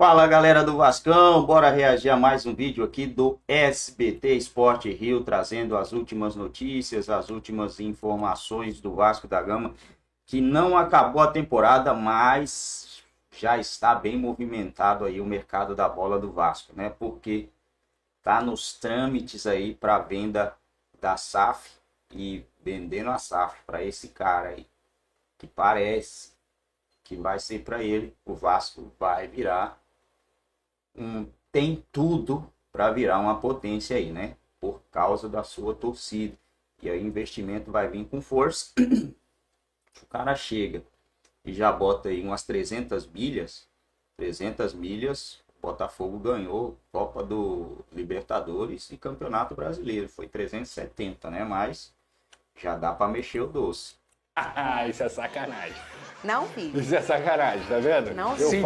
Fala galera do Vascão, bora reagir a mais um vídeo aqui do SBT Sport Rio, trazendo as últimas notícias, as últimas informações do Vasco da Gama, que não acabou a temporada, mas já está bem movimentado aí o mercado da bola do Vasco, né? Porque tá nos trâmites aí para venda da SAF e vendendo a SAF para esse cara aí, que parece que vai ser para ele, o Vasco vai virar tem tudo para virar uma potência aí, né? Por causa da sua torcida. E aí o investimento vai vir com força. O cara chega e já bota aí umas 300 milhas. 300 milhas, Botafogo ganhou Copa do Libertadores e Campeonato Brasileiro. Foi 370, né? Mas já dá para mexer o doce. Isso é sacanagem. Não, filho. Isso é sacanagem, tá vendo? Não, eu sim.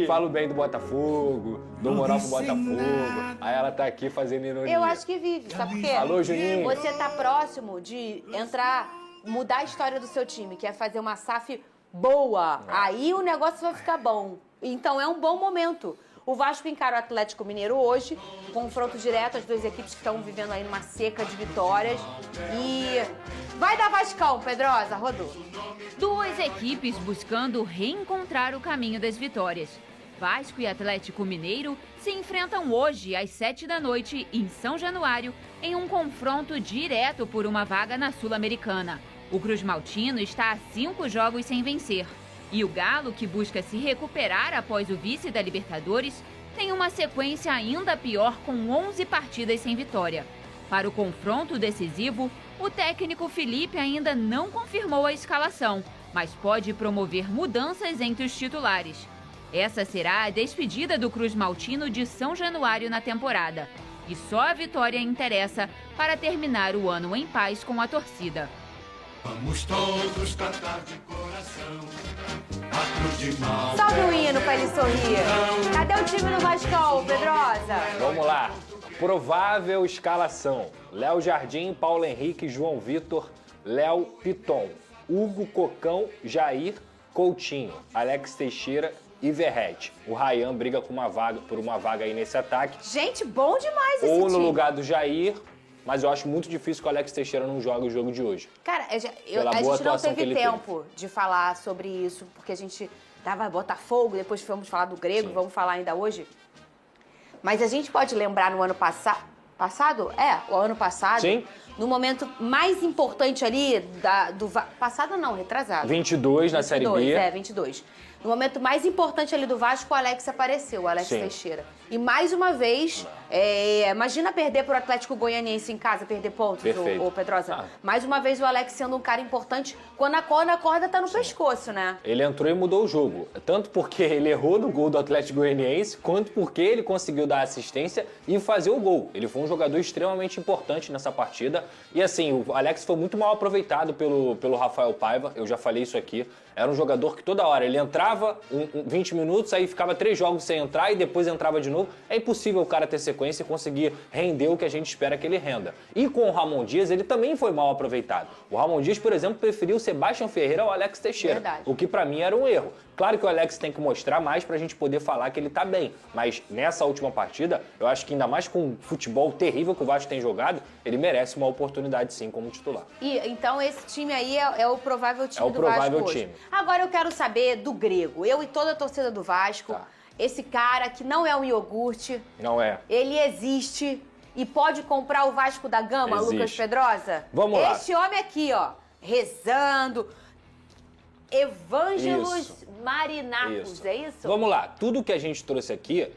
falo bem do Botafogo, dou moral pro Botafogo. Aí ela tá aqui fazendo ironia. Eu acho que vive, sabe por quê? Alô, Juninho. Você tá próximo de entrar, mudar a história do seu time, que é fazer uma SAF boa. Aí o negócio vai ficar bom. Então é um bom momento. O Vasco encara o Atlético Mineiro hoje, confronto direto, as duas equipes que estão vivendo aí numa seca de vitórias. E vai dar Vascão, Pedrosa, rodou. Duas equipes buscando reencontrar o caminho das vitórias. Vasco e Atlético Mineiro se enfrentam hoje às 7 da noite em São Januário em um confronto direto por uma vaga na Sul-Americana. O Cruz Maltino está a 5 jogos sem vencer. E o Galo, que busca se recuperar após o vice da Libertadores, tem uma sequência ainda pior com 11 partidas sem vitória. Para o confronto decisivo, o técnico Felipe ainda não confirmou a escalação, mas pode promover mudanças entre os titulares. Essa será a despedida do Cruz Maltino de São Januário na temporada. E só a vitória interessa para terminar o ano em paz com a torcida. Vamos todos cantar de coração a cruz de mal. Sobe o hino pra ele sorrir. Cadê o time no Vascão, Pedrosa? Vamos lá. Provável escalação. Léo Jardim, Paulo Henrique, João Vitor, Léo Piton, Hugo Cocão, Jair, Coutinho, Alex Teixeira e Verrete. O Ryan briga por uma vaga aí nesse ataque. Gente, bom demais esse Ou no time. lugar do Jair, mas eu acho muito difícil que o Alex Teixeira não jogue o jogo de hoje. Cara, a Pela boa gente não atuação que teve ele tempo de falar sobre isso, porque a gente dava Botafogo, depois fomos falar do Grego, Sim. vamos falar ainda hoje. Mas a gente pode lembrar no ano passado... O ano passado. Sim. No momento mais importante ali passado não, retrasado. 22 na Série B. 22. No momento mais importante ali do Vasco, o Alex apareceu, o Alex Sim. Teixeira. E mais uma vez, imagina perder pro Atlético Goianiense em casa, perder pontos, Perfeito. ô Pedrosa. Mais uma vez o Alex sendo um cara importante quando a corda tá no pescoço, né? Ele entrou e mudou o jogo. Tanto porque ele errou no gol do Atlético Goianiense, quanto porque ele conseguiu dar assistência e fazer o gol. Ele foi um jogador extremamente importante nessa partida. E assim, o Alex foi muito mal aproveitado pelo Rafael Paiva, eu já falei isso aqui. Era um jogador que toda hora ele entrava 20 minutos, aí ficava 3 jogos sem entrar e depois entrava de novo. É impossível o cara ter sequência e conseguir render o que a gente espera que ele renda. E com o Ramon Dias, ele também foi mal aproveitado. O Ramon Dias, por exemplo, preferiu o Sebastião Ferreira ao Alex Teixeira. Verdade. O que pra mim era um erro. Claro que o Alex tem que mostrar mais pra gente poder falar que ele tá bem. Mas nessa última partida, eu acho que ainda mais com o futebol terrível que o Vasco tem jogado, ele merece uma oportunidade sim como titular. E então esse time aí é o provável time É o do Vasco provável hoje. time. Agora eu quero saber do Grego. Eu e toda a torcida do Vasco, Tá. esse cara que não é um iogurte, Não é? ele existe e pode comprar o Vasco da Gama, Existe. Lucas Pedrosa? Vamos lá. Este homem aqui, ó, rezando. Evângelos Isso. Marinacos, Isso. é isso? Vamos lá, tudo que a gente trouxe aqui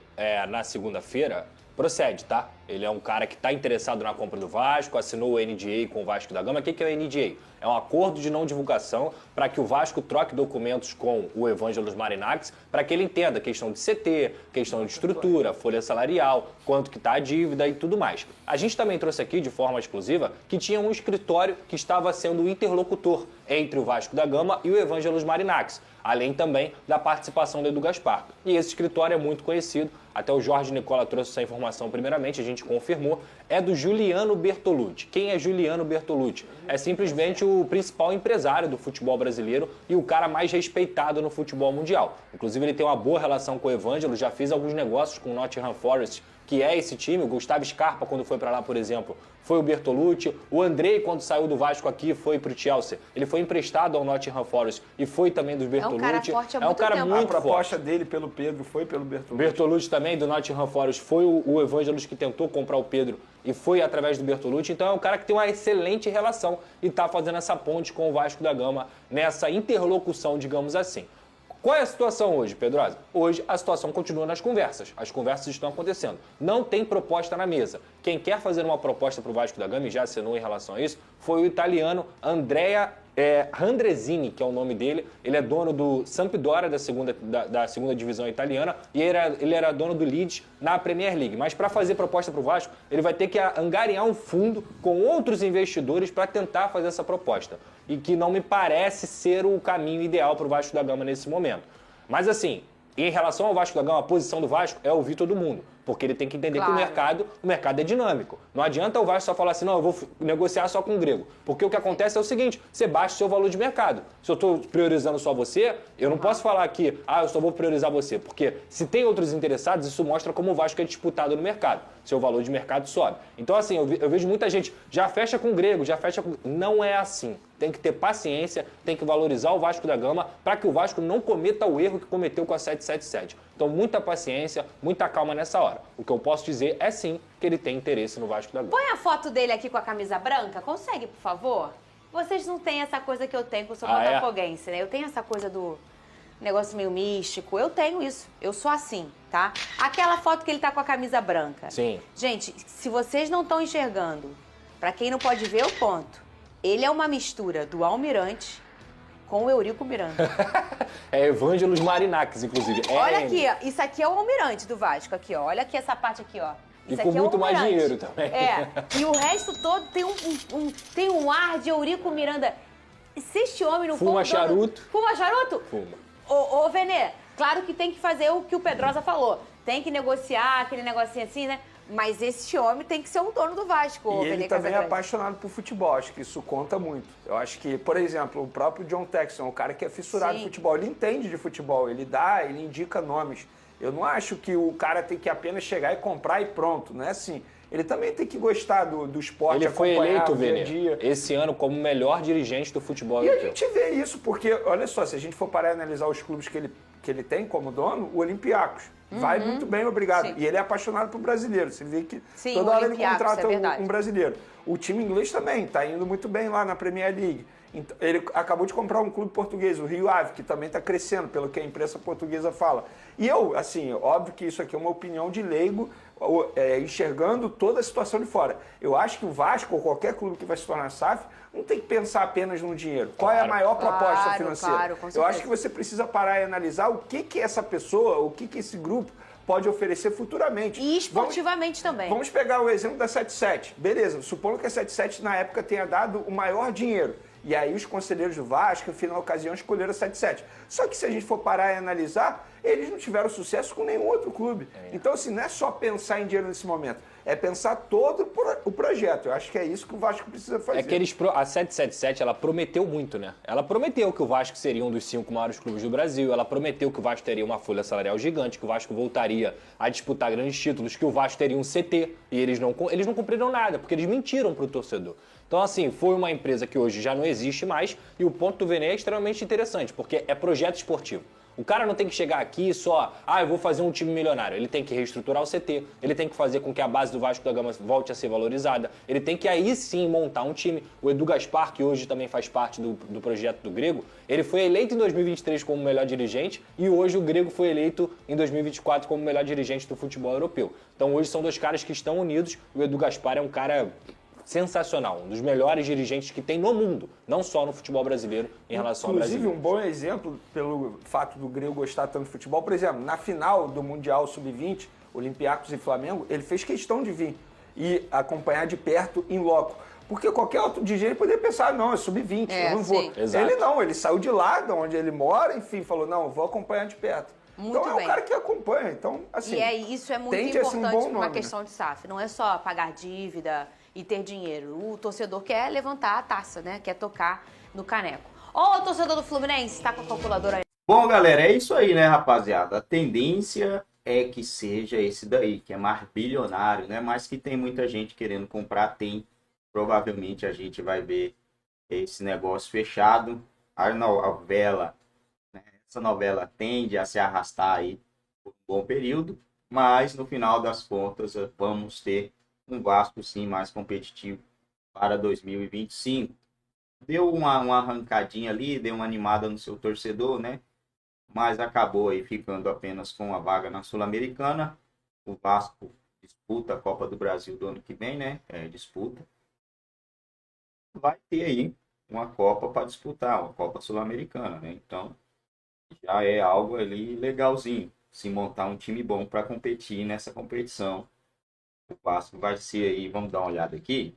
na segunda-feira procede, tá? Ele é um cara que está interessado na compra do Vasco, assinou o NDA com o Vasco da Gama. O que é o NDA? É um acordo de não divulgação para que o Vasco troque documentos com o Evângelos Marinakis para que ele entenda a questão de CT, questão de estrutura, folha salarial, quanto que está a dívida e tudo mais. A gente também trouxe aqui, de forma exclusiva, que tinha um escritório que estava sendo o interlocutor entre o Vasco da Gama e o Evângelos Marinakis, além também da participação do Edu Gaspar. E esse escritório é muito conhecido, até o Jorge Nicola trouxe essa informação primeiramente, a gente confirmou, é do Juliano Bertolucci. Quem é Juliano Bertolucci? É simplesmente o principal empresário do futebol brasileiro e o cara mais respeitado no futebol mundial. Inclusive, ele tem uma boa relação com o Evangelo, já fez alguns negócios com o Nottingham Forest, que é esse time. O Gustavo Scarpa, quando foi para lá, por exemplo, foi o Bertolucci. O Andrei, quando saiu do Vasco aqui, foi pro Chelsea. Ele foi emprestado ao Nottingham Forest e foi também do Bertolucci. É um cara forte há muito um cara tempo. muito A proposta forte. dele pelo Pedro foi pelo Bertolucci. Bertolucci também, do Nottingham Forest, foi o Evangelos que tentou comprar o Pedro e foi através do Bertolucci. Então é um cara que tem uma excelente relação e está fazendo essa ponte com o Vasco da Gama nessa interlocução, digamos assim. Qual é a situação hoje, Pedrosa? Hoje a situação continua nas conversas. As conversas estão acontecendo. Não tem proposta na mesa. Quem quer fazer uma proposta para o Vasco da Gama e já assinou em relação a isso foi o italiano Andrea Randrezzini, que é o nome dele. Ele é dono do Sampdoria, da segunda divisão italiana, e ele era dono do Leeds na Premier League. Mas para fazer proposta para o Vasco, ele vai ter que angariar um fundo com outros investidores para tentar fazer essa proposta. E que não me parece ser o caminho ideal para o Vasco da Gama nesse momento. Mas assim, em relação ao Vasco da Gama, a posição do Vasco é ouvir todo mundo. Porque ele tem que entender que o mercado é dinâmico. Não adianta o Vasco só falar assim, não, eu vou negociar só com o grego. Porque o que acontece é o seguinte, você baixa o seu valor de mercado. Se eu estou priorizando só você, eu não posso falar que, eu só vou priorizar você. Porque se tem outros interessados, isso mostra como o Vasco é disputado no mercado. Seu valor de mercado sobe. Então assim, eu vejo muita gente, já fecha com o grego, já fecha com... Não é assim. Tem que ter paciência, tem que valorizar o Vasco da Gama para que o Vasco não cometa o erro que cometeu com a 777. Então, muita paciência, muita calma nessa hora. O que eu posso dizer é sim que ele tem interesse no Vasco da Gama. Põe a foto dele aqui com a camisa branca. Consegue, por favor? Vocês não têm essa coisa que eu tenho, que eu sou botafoguense, né? Eu tenho essa coisa do negócio meio místico. Eu tenho isso. Eu sou assim, tá? Aquela foto que ele tá com a camisa branca. Sim. Gente, se vocês não estão enxergando, pra quem não pode ver, eu ponto. Ele é uma mistura do Almirante com o Eurico Miranda. É Evangelos Marinakis, inclusive. Olha aqui, ó. Isso aqui é o Almirante do Vasco, aqui, ó. Olha aqui essa parte aqui, ó. Isso E com aqui muito é o mais Almirante. dinheiro também. É. E o resto todo tem um ar de Eurico Miranda. Se este homem não Fuma for o dono... charuto. Fuma charuto? Fuma. Ô, Venê, claro que tem que fazer o que o Pedrosa falou. Tem que negociar aquele negocinho assim, né? Mas esse homem tem que ser o dono do Vasco, E ele Venê também é Casagrande. apaixonado por futebol, acho que isso conta muito. Eu acho que, por exemplo, o próprio John Texton, o cara que é fissurado em futebol, ele entende de futebol, ele indica nomes. Eu não acho que o cara tem que apenas chegar e comprar e pronto, não é assim. Ele também tem que gostar do esporte, Ele foi acompanhar eleito, o dia a Vene, dia. esse ano como melhor dirigente do futebol E a europeu. gente vê isso, porque, olha só, se a gente for parar e analisar os clubes que ele tem como dono, o Olympiacos vai muito bem, obrigado. Sim. E ele é apaixonado por brasileiro. Você vê que Sim, toda o hora ele Olympiacos, contrata é verdade. um brasileiro. O time inglês também está indo muito bem lá na Premier League. Então, ele acabou de comprar um clube português, o Rio Ave, que também está crescendo, pelo que a imprensa portuguesa fala. E eu, assim, óbvio que isso aqui é uma opinião de leigo, enxergando toda a situação de fora. Eu acho que o Vasco, ou qualquer clube que vai se tornar SAF, não tem que pensar apenas no dinheiro. Qual é a maior proposta financeira? Claro, com eu certeza. acho que você precisa parar e analisar o que essa pessoa, o que esse grupo pode oferecer futuramente. E esportivamente também. Vamos pegar o exemplo da 77. Beleza, supondo que a 77 na época tenha dado o maior dinheiro. E aí os conselheiros do Vasco, na ocasião, escolheram a 77. Só que se a gente for parar e analisar, eles não tiveram sucesso com nenhum outro clube. Então, assim, não é só pensar em dinheiro nesse momento. É pensar todo o projeto. Eu acho que é isso que o Vasco precisa fazer. É que a 777, ela prometeu muito, né? Ela prometeu que o Vasco seria um dos 5 maiores clubes do Brasil, ela prometeu que o Vasco teria uma folha salarial gigante, que o Vasco voltaria a disputar grandes títulos, que o Vasco teria um CT, e eles não cumpriram nada, porque eles mentiram pro torcedor. Então, assim, foi uma empresa que hoje já não existe mais, e o ponto do Vene é extremamente interessante, porque é projeto esportivo. O cara não tem que chegar aqui e só, eu vou fazer um time milionário. Ele tem que reestruturar o CT, ele tem que fazer com que a base do Vasco da Gama volte a ser valorizada, ele tem que aí sim montar um time. O Edu Gaspar, que hoje também faz parte do projeto do Grego, ele foi eleito em 2023 como o melhor dirigente e hoje o Grego foi eleito em 2024 como o melhor dirigente do futebol europeu. Então hoje são dois caras que estão unidos. O Edu Gaspar é um cara sensacional, um dos melhores dirigentes que tem no mundo, não só no futebol brasileiro, em relação ao Brasil. Inclusive, um bom exemplo, pelo fato do Grego gostar tanto de futebol, por exemplo, na final do Mundial Sub-20, Olympiacos e Flamengo, ele fez questão de vir e acompanhar de perto, em loco. Porque qualquer outro dirigente poderia pensar, não, é Sub-20, eu não vou. sim. Exato. Ele não, ele saiu de lá, de onde ele mora, enfim, falou, não, eu vou acompanhar de perto. Muito então é bem. o cara que acompanha. Então, assim, Isso é muito tende a ser um importante bom para uma nome, né? questão de SAF. Não é só pagar dívida e ter dinheiro. O torcedor quer levantar a taça, né? Quer tocar no caneco. Ó, o torcedor do Fluminense, tá com a calculadora aí. Bom, galera, é isso aí, né, rapaziada? A tendência é que seja esse daí, que é mais bilionário, né? Mas que tem muita gente querendo comprar, tem. Provavelmente a gente vai ver esse negócio fechado. A novela, né? Essa novela tende a se arrastar aí por um bom período, mas no final das contas vamos ter um Vasco sim mais competitivo para 2025. Deu uma arrancadinha ali, deu uma animada no seu torcedor, né? Mas acabou aí ficando apenas com a vaga na Sul-Americana. O Vasco disputa a Copa do Brasil do ano que vem, né? Disputa. Vai ter aí uma Copa para disputar, uma Copa Sul-Americana, né? Então, já é algo ali legalzinho. Se montar um time bom para competir nessa competição. O Vasco vai ser aí, vamos dar uma olhada aqui.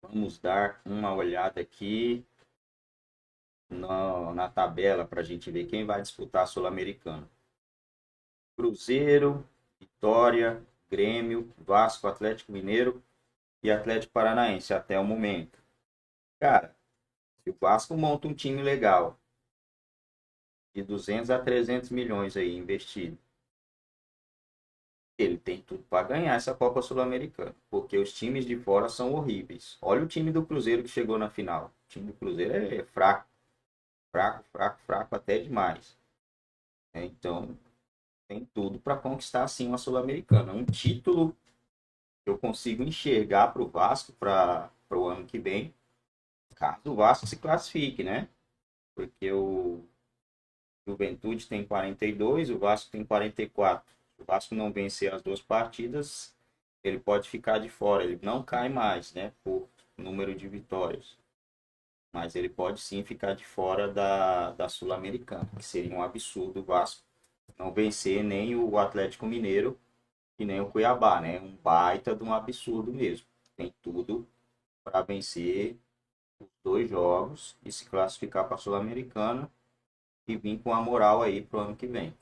Vamos dar uma olhada aqui na tabela para a gente ver quem vai disputar a Sul-Americana. Cruzeiro, Vitória, Grêmio, Vasco, Atlético Mineiro e Atlético Paranaense até o momento. Cara, se o Vasco monta um time legal, de 200 a 300 milhões aí investido, ele tem tudo para ganhar essa Copa Sul-Americana, porque os times de fora são horríveis. Olha o time do Cruzeiro que chegou na final. O time do Cruzeiro é fraco. Fraco até demais. Então, tem tudo para conquistar sim uma Sul-Americana. Um título que eu consigo enxergar para o Vasco para o ano que vem, caso o Vasco se classifique, né? Porque o Juventude tem 42, o Vasco tem 44. Se o Vasco não vencer as duas partidas, ele pode ficar de fora. Ele não cai mais, né? Por número de vitórias. Mas ele pode sim ficar de fora da Sul-Americana, que seria um absurdo o Vasco não vencer nem o Atlético Mineiro e nem o Cuiabá, né? Um baita de um absurdo mesmo. Tem tudo para vencer os dois jogos e se classificar para a Sul-Americana e vir com a moral aí pro ano que vem.